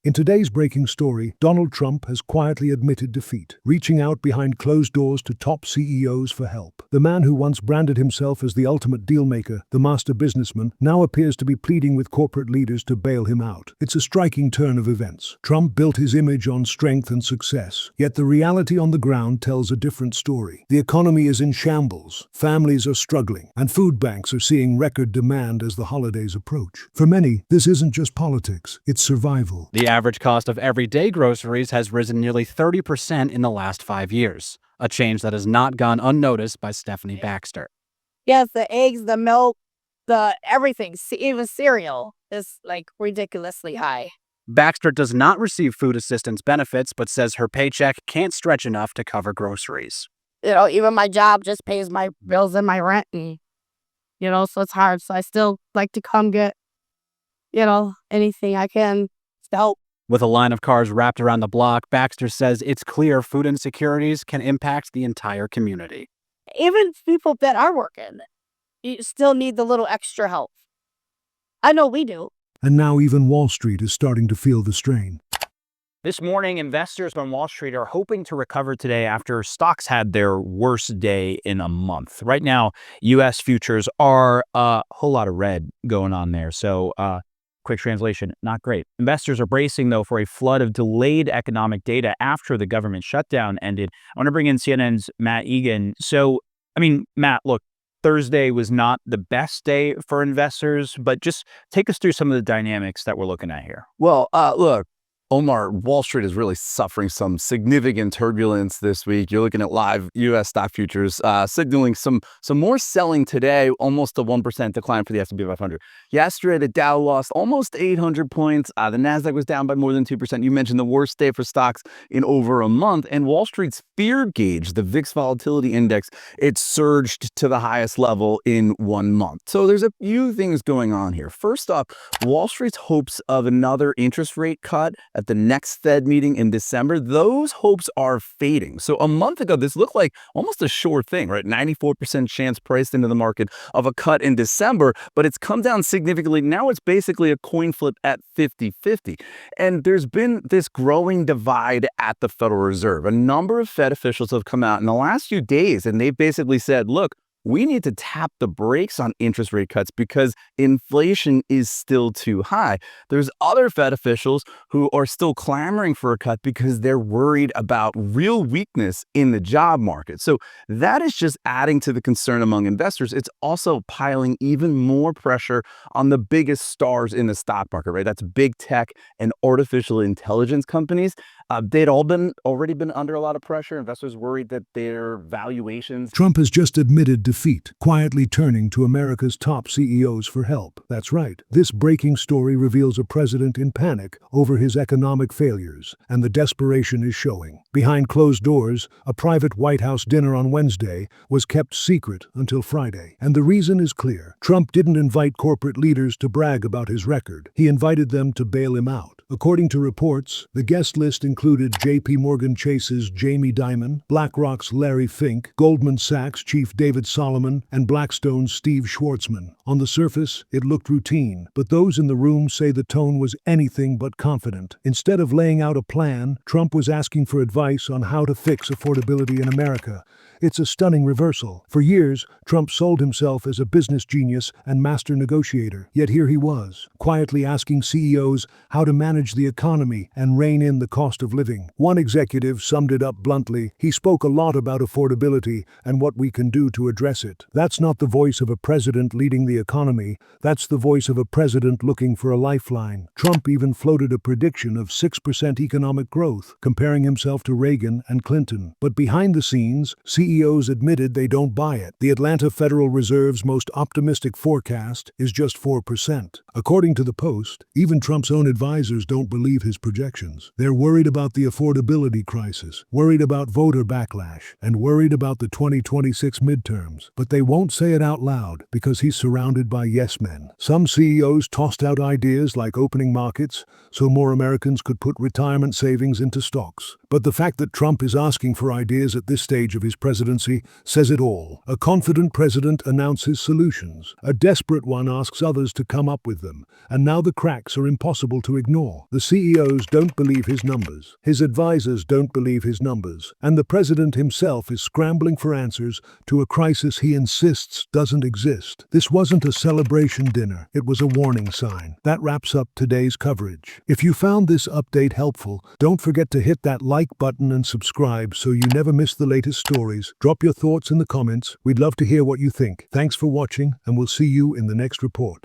In today's breaking story, Donald Trump has quietly admitted defeat, reaching out behind closed doors to top CEOs for help. The man who once branded himself as the ultimate dealmaker, the master businessman, now appears to be pleading with corporate leaders to bail him out. It's a striking turn of events. Trump built his image on strength and success, yet the reality on the ground tells a different story. The economy is in shambles, families are struggling, and food banks are seeing record demand as the holidays approach. For many, this isn't just politics, it's survival. The average cost of everyday groceries has risen nearly 30% in the last 5 years, a change that has not gone unnoticed by Stephanie Baxter. Yes, the eggs, the milk, the everything, even cereal is like ridiculously high. Baxter does not receive food assistance benefits, but says her paycheck can't stretch enough to cover groceries. Even my job just pays my bills and my rent, and, so it's hard. So I still like to come get, anything I can to help. With a line of cars wrapped around the block, Baxter says it's clear food insecurities can impact the entire community. Even people that are working, you still need the little extra help. I know we do. And now even Wall Street is starting to feel the strain. This morning, investors on Wall Street are hoping to recover today after stocks had their worst day in a month. Right now, U.S. futures are a whole lot of red going on there. So, quick translation, not great. Investors are bracing, though, for a flood of delayed economic data after the government shutdown ended. I want to bring in CNN's Matt Egan. So, Matt, look, Thursday was not the best day for investors, but just take us through some of the dynamics that we're looking at here. Well, look, Omar, Wall Street is really suffering some significant turbulence this week. You're looking at live U.S. stock futures signaling some more selling today, almost a 1% decline for the S&P 500. Yesterday, the Dow lost almost 800 points. The NASDAQ was down by more than 2%. You mentioned the worst day for stocks in over a month. And Wall Street's fear gauge, the VIX Volatility Index, it surged to the highest level in 1 month. So there's a few things going on here. First off, Wall Street's hopes of another interest rate cut at the next Fed meeting in December, those hopes are fading. So a month ago, this looked like almost a sure thing, right? 94% chance priced into the market of a cut in December, but it's come down significantly. Now it's basically a coin flip at 50-50. And there's been this growing divide at the Federal Reserve. A number of Fed officials have come out in the last few days, and they've basically said, look, we need to tap the brakes on interest rate cuts because inflation is still too high. There's other Fed officials who are still clamoring for a cut because they're worried about real weakness in the job market. So that is just adding to the concern among investors. It's also piling even more pressure on the biggest stars in the stock market, right? That's big tech and artificial intelligence companies. They'd already been under a lot of pressure. Investors worried that their valuations. Trump has just admitted defeat, quietly turning to America's top CEOs for help. That's right. This breaking story reveals a president in panic over his economic failures, and the desperation is showing. Behind closed doors, a private White House dinner on Wednesday was kept secret until Friday. And the reason is clear. Trump didn't invite corporate leaders to brag about his record. He invited them to bail him out. According to reports, the guest list included J.P. Morgan Chase's Jamie Dimon, BlackRock's Larry Fink, Goldman Sachs Chief David Solomon, and Blackstone's Steve Schwarzman. On the surface, it looked routine, but those in the room say the tone was anything but confident. Instead of laying out a plan, Trump was asking for advice on how to fix affordability in America. It's a stunning reversal. For years, Trump sold himself as a business genius and master negotiator. Yet here he was, quietly asking CEOs how to manage the economy and rein in the cost of living. One executive summed it up bluntly. He spoke a lot about affordability and what we can do to address it. That's not the voice of a president leading the economy. That's the voice of a president looking for a lifeline. Trump even floated a prediction of 6% economic growth, comparing himself to Reagan and Clinton. But behind the scenes, CEOs admitted they don't buy it. The Atlanta Federal Reserve's most optimistic forecast is just 4%. According to the Post, even Trump's own advisors don't believe his projections. They're worried about the affordability crisis, worried about voter backlash, and worried about the 2026 midterms. But they won't say it out loud because he's surrounded by yes men. Some CEOs tossed out ideas like opening markets so more Americans could put retirement savings into stocks. But the fact that Trump is asking for ideas at this stage of his presidency says it all. A confident president announces solutions. A desperate one asks others to come up with them. And now the cracks are impossible to ignore. The CEOs don't believe his numbers. His advisors don't believe his numbers. And the president himself is scrambling for answers to a crisis he insists doesn't exist. This wasn't a celebration dinner. It was a warning sign. That wraps up today's coverage. If you found this update helpful, don't forget to hit that like button and subscribe so you never miss the latest stories. Drop your thoughts in the comments. We'd love to hear what you think. Thanks for watching, and we'll see you in the next report.